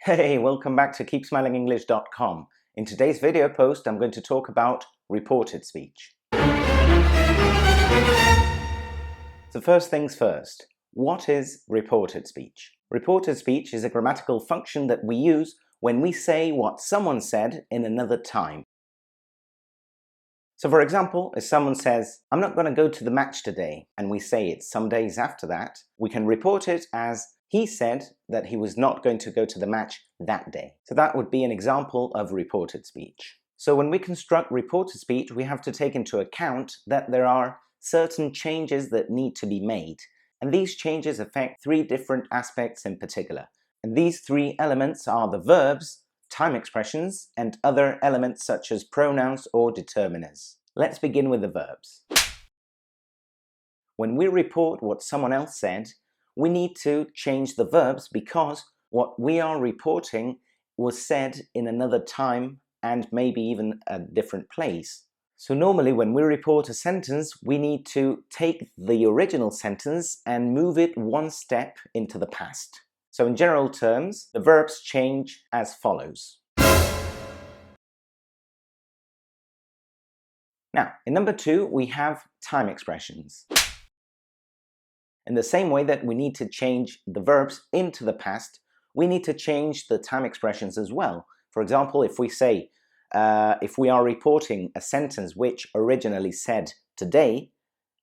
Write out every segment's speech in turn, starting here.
Hey, welcome back to keepsmilingenglish.com. In today's video post, I'm going to talk about reported speech. So first things first, what is reported speech? Reported speech is a grammatical function that we use when we say what someone said in another time. So for example, if someone says, "I'm not going to go to the match today," and we say it's some days after that, we can report it as he said that he was not going to go to the match that day. So that would be an example of reported speech. So when we construct reported speech, we have to take into account that there are certain changes that need to be made. And these changes affect three different aspects in particular. And these three elements are the verbs, time expressions, and other elements such as pronouns or determiners. Let's begin with the verbs. When we report what someone else said, we need to change the verbs because what we are reporting was said in another time and maybe even a different place. So normally when we report a sentence, we need to take the original sentence and move it one step into the past. So in general terms, the verbs change as follows. Now, in number 2, we have time expressions. In the same way that we need to change the verbs into the past, we need to change the time expressions as well. For example, if we say, if we are reporting a sentence which originally said today,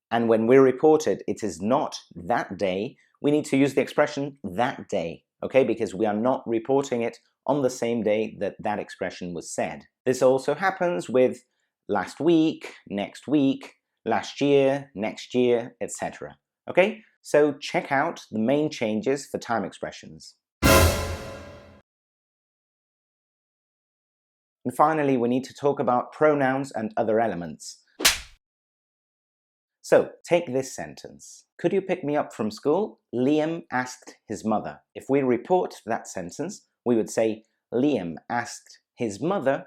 and when we report it, it is not that day, we need to use the expression that day, okay? Because we are not reporting it on the same day that that expression was said. This also happens with last week, next week, last year, next year, etc. Okay? So check out the main changes for time expressions. And finally, we need to talk about pronouns and other elements. So, take this sentence. Could you pick me up from school? Liam asked his mother. If we report that sentence, we would say, Liam asked his mother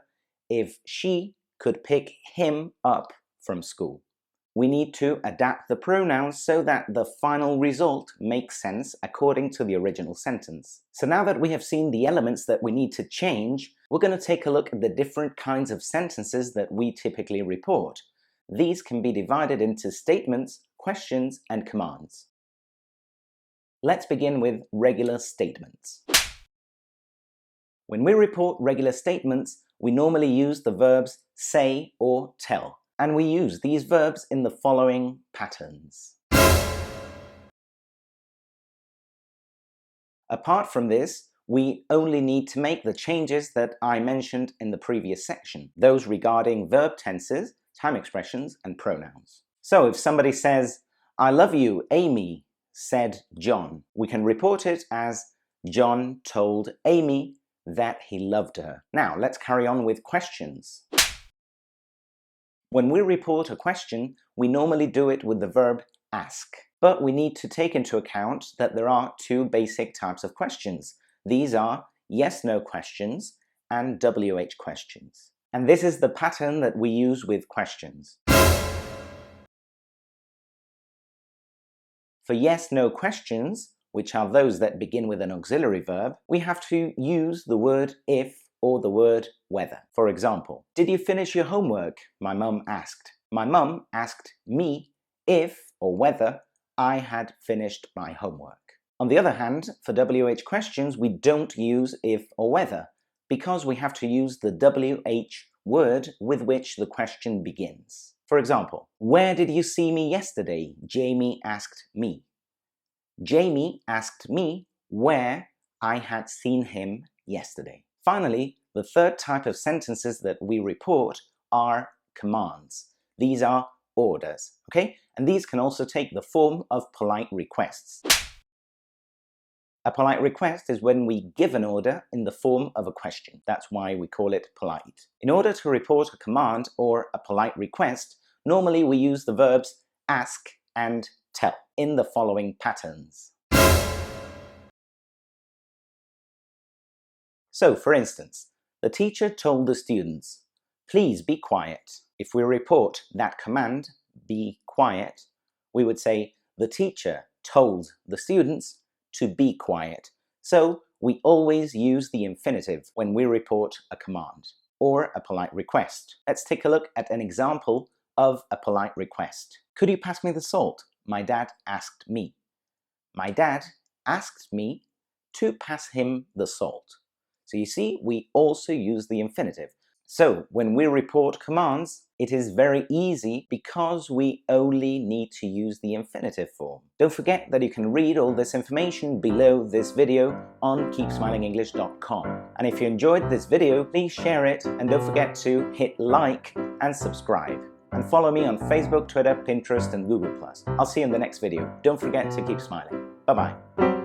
if she could pick him up from school. We need to adapt the pronouns so that the final result makes sense according to the original sentence. So now that we have seen the elements that we need to change, we're going to take a look at the different kinds of sentences that we typically report. These can be divided into statements, questions, and commands. Let's begin with regular statements. When we report regular statements, we normally use the verbs say or tell, and we use these verbs in the following patterns. Apart from this, we only need to make the changes that I mentioned in the previous section, those regarding verb tenses, time expressions, and pronouns. So if somebody says, "I love you, Amy," said John, we can report it as John told Amy that he loved her. Now let's carry on with questions. When we report a question, we normally do it with the verb ask. But we need to take into account that there are two basic types of questions. These are yes/no questions and WH questions. And this is the pattern that we use with questions. For yes/no questions, which are those that begin with an auxiliary verb, we have to use the word if or the word whether. For example, "Did you finish your homework?" my mum asked. My mum asked me if or whether I had finished my homework. On the other hand, for WH questions, we don't use if or whether because we have to use the WH word with which the question begins. For example, "Where did you see me yesterday?" Jamie asked me. Jamie asked me where I had seen him yesterday. Finally, the third type of sentences that we report are commands. These are orders, okay? And these can also take the form of polite requests. A polite request is when we give an order in the form of a question. That's why we call it polite. In order to report a command or a polite request, normally we use the verbs ask and tell in the following patterns. So, for instance, the teacher told the students, "Please be quiet." If we report that command, be quiet, we would say, the teacher told the students to be quiet. So we always use the infinitive when we report a command or a polite request. Let's take a look at an example of a polite request. Could you pass me the salt? My dad asked me. My dad asked me to pass him the salt. So you see, we also use the infinitive. So when we report commands, it is very easy because we only need to use the infinitive form. Don't forget that you can read all this information below this video on keepsmilingenglish.com. And if you enjoyed this video, please share it and don't forget to hit like and subscribe. And follow me on Facebook, Twitter, Pinterest and Google+. I'll see you in the next video. Don't forget to keep smiling. Bye-bye.